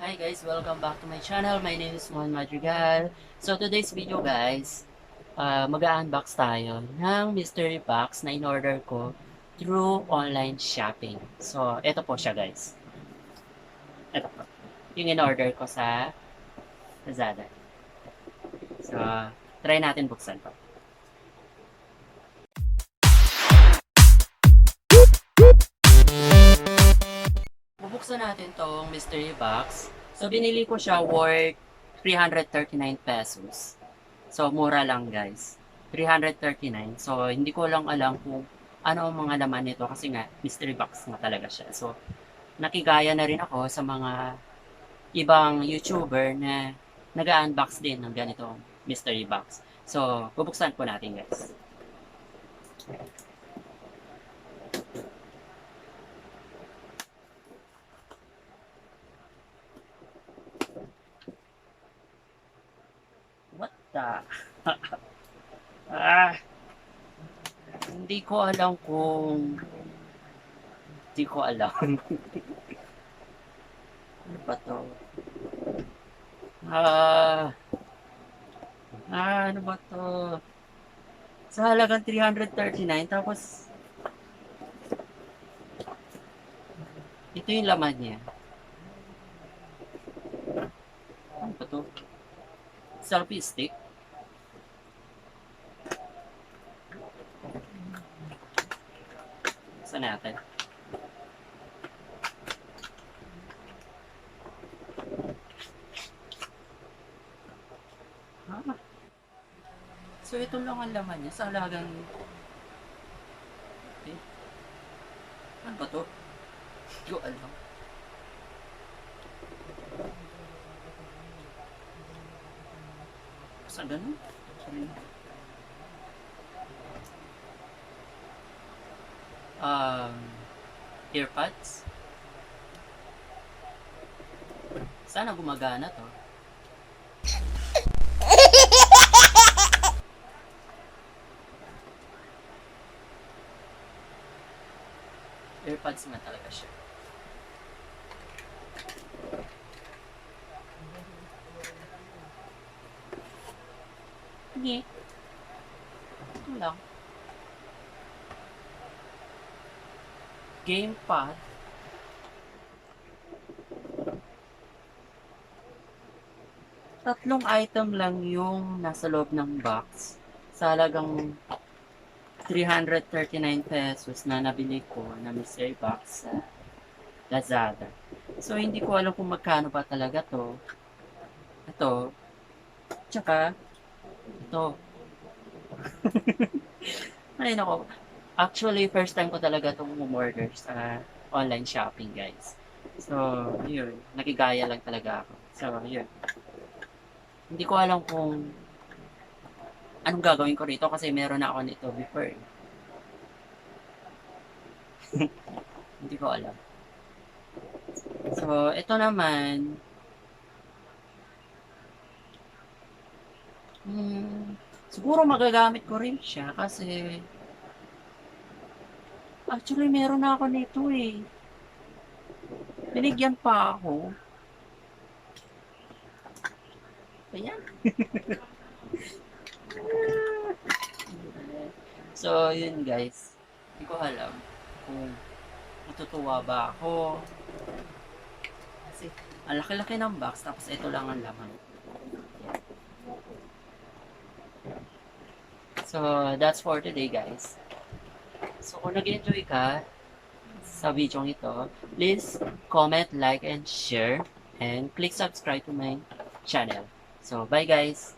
Hi guys, welcome back to my channel. My name is Mon Madrigal. So today's video guys, mag-unbox tayo ng mystery box na in-order ko through online shopping. So ito po siya guys. Ito po. Yung in-order ko sa Lazada. So try natin buksan to. Bubuksan natin tong mystery box. So, binili ko siya worth 339 pesos. So, mura lang guys. 339. So, hindi ko lang alam kung ano ang mga laman nito kasi nga, mystery box nga talaga siya. So, nakigaya na rin ako sa mga ibang YouTuber na nag-unbox din ng ganitong mystery box. So, bubuksan po natin guys. What the? Hindi ko alam kung... Hindi ko alam. Ano ba to? Ano ba to? Sa halagang 339, tapos ito yung laman niya. Ano ba to? Selfie stick. Saan natin? So ito lang ang laman niya sa halagang... Okay. Ano ba to? Hindi ko alam. Saan ganun? Earpods. Sana gumagana to. Earpods na talaga siya. Hindi. Ito lang. Gamepad. Tatlong item lang yung nasa loob ng box. Sa halagang 339 pesos na nabili ko na mystery box sa Lazada. So, hindi ko alam kung magkano ba talaga to. Ito. Tsaka, ito. Ay, nako. Actually, first time ko talaga itong umorder sa online shopping, guys. So, yun. Nakigaya lang talaga ako. So, yun. Hindi ko alam kung anong gagawin ko rito kasi meron na ako nito before. Hindi ko alam. So, ito naman, siguro magagamit ko rin siya kasi actually meron na ako nito eh. Binigyan pa ako. Ayan. So, yun guys. Hindi ko alam kung matutuwa ba ako. Kasi, ang laki-laki ng box, tapos ito lang ang laman. So, that's for today guys. So, kung nag-enjoy ka sa video ito, please comment, like, and share. And click subscribe to my channel. So, bye guys!